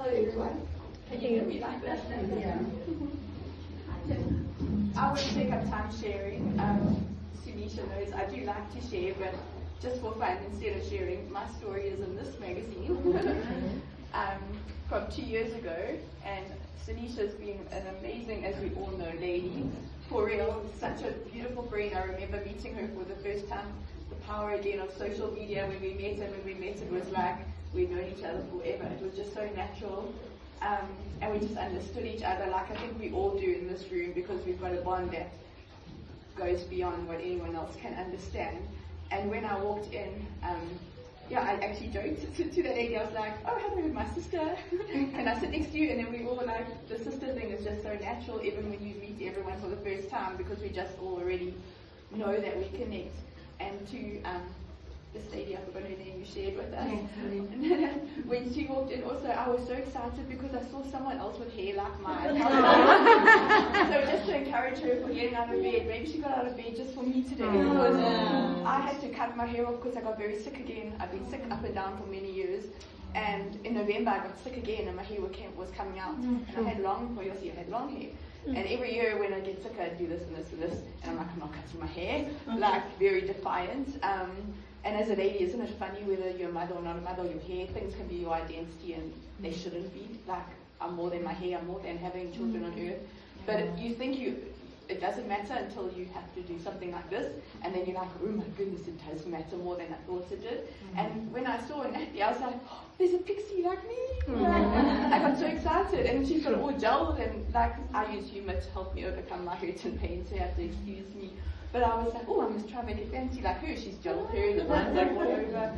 Hello everyone. Can you hear me like that? Yeah. I won't take up time sharing. Sunisha knows I do like to share, but just for fun, instead of sharing, my story is in this magazine from 2 years ago. And Sunisha's been an amazing, as we all know, lady. For real, such a beautiful brain. I remember meeting her for the first time. The power again of social media when we met, and when we met it was like we'd known each other forever. It was just so natural. And we just understood each other like I think we all do in this room, because we've got a bond that goes beyond what anyone else can understand. And when I walked in, I actually joked to the lady. I was like, oh, hello, my sister. And I sit next to you, and then we all like, the sister thing is just so natural, even when you meet everyone for the first time, because we just all already know that we connect. And to this lady, I forgot her name, you shared with us. When she walked in also, I was so excited because I saw someone else with hair like mine. So just to encourage her for getting out of bed, maybe she got out of bed just for me today, because I had to cut my hair off because I got very sick again. I've been sick up and down for many years. And in November I got sick again and my hair was coming out. And I had long hair. And every year when I get sick, I do this and this and this. And I'm like, I'm not cutting my hair. Like, very defiant. And as a lady, isn't it funny whether you're a mother or not a mother, your hair, things can be your identity and they shouldn't be. Like, I'm more than my hair, I'm more than having children on earth. But you think it doesn't matter until you have to do something like this. And then you're like, oh my goodness, it does matter more than I thought it did. And when I saw Natalie, I was like, oh, there's a pixie like me. I got so excited. And she's got all gelled, and like, I use humor to help me overcome my hurts and pain, so you have to excuse me. But I was like, oh, I must try and make it fancy like her. She's gelled her, the ones like all over.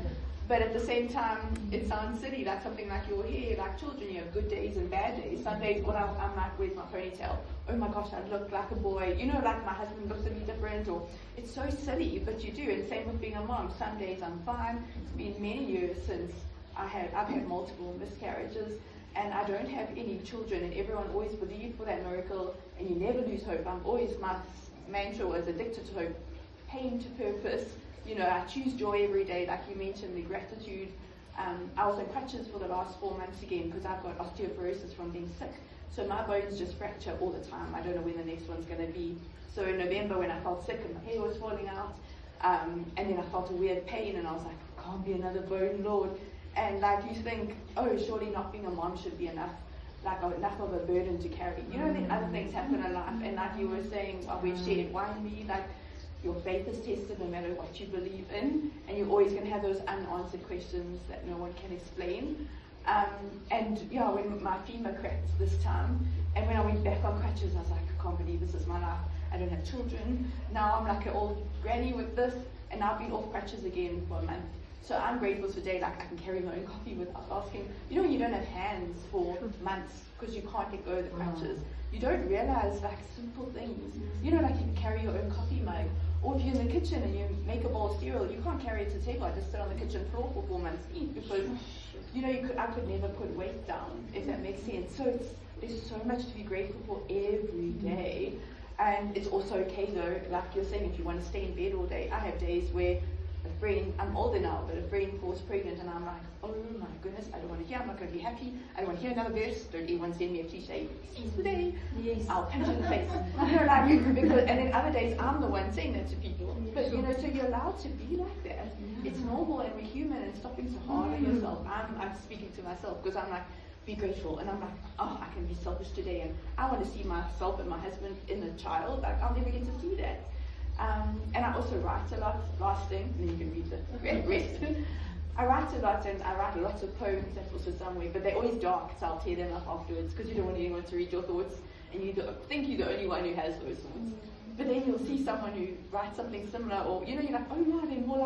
But at the same time, it sounds silly, like something like your hair, like children, you have good days and bad days. Some days when I'm like, where's my ponytail? Oh my gosh, I look like a boy. You know, like my husband looks at me different, or it's so silly, but you do. And same with being a mom. Some days I'm fine. It's been many years since I've had multiple miscarriages, and I don't have any children, and everyone always believed for that miracle, and you never lose hope. I'm always, my mantra was addicted to hope, pain to purpose. You know, I choose joy every day, like you mentioned, the gratitude. I was on crutches for the last 4 months again because I've got osteoporosis from being sick. So my bones just fracture all the time. I don't know when the next one's going to be. So in November when I felt sick and my hair was falling out, and then I felt a weird pain, and I was like, can't be another bone, Lord. And like you think, oh, surely not being a mom should be enough. Like enough of a burden to carry. You know, other things happen in life, and like you were saying, we've shared, why me? Like, your faith is tested no matter what you believe in, and you're always going to have those unanswered questions that no one can explain. And yeah, when my femur cracked this time, and when I went back on crutches, I was like, I can't believe this is my life. I don't have children. Now I'm like an old granny with this, and now I've been off crutches again for a month. So I'm grateful today, like I can carry my own coffee without asking. You know, when you don't have hands for months because you can't let go of the crutches, you don't realize like simple things. You know, like you can carry your own coffee mug, or if you're in the kitchen and you make a bowl of cereal, you can't carry it to the table. I just sit on the kitchen floor for 4 months to eat, because you know, I could never put weight down, if that makes sense. So there's so much to be grateful for every day. And it's also okay though, like you're saying, if you want to stay in bed all day. I have days where a friend, I'm older now, but a friend falls pregnant, and I'm like, oh my goodness, I don't want to hear, I'm not going to be happy, I don't want to hear another verse, don't anyone send me a cliche, seize the day, I'll punch you in the face. You know, like, because, and then other days I'm the one saying that to people, but you know, so you're allowed to be like that. It's normal, and we're human, and stop being so hard on yourself. I'm speaking to myself, because I'm like, be grateful, and I'm like, oh, I can be selfish today, and I want to see myself and my husband in a child, like I'll never get to see that. And I also write a lot, last thing, and then you can read the rest. I write a lot, and I write lots of poems, that's also somewhere, but they're always dark, so I'll tear them up afterwards, because you don't want anyone to read your thoughts, and you think you're the only one who has those thoughts. But then you'll see someone who writes something similar, or, you know, you're like, oh wow, they're more like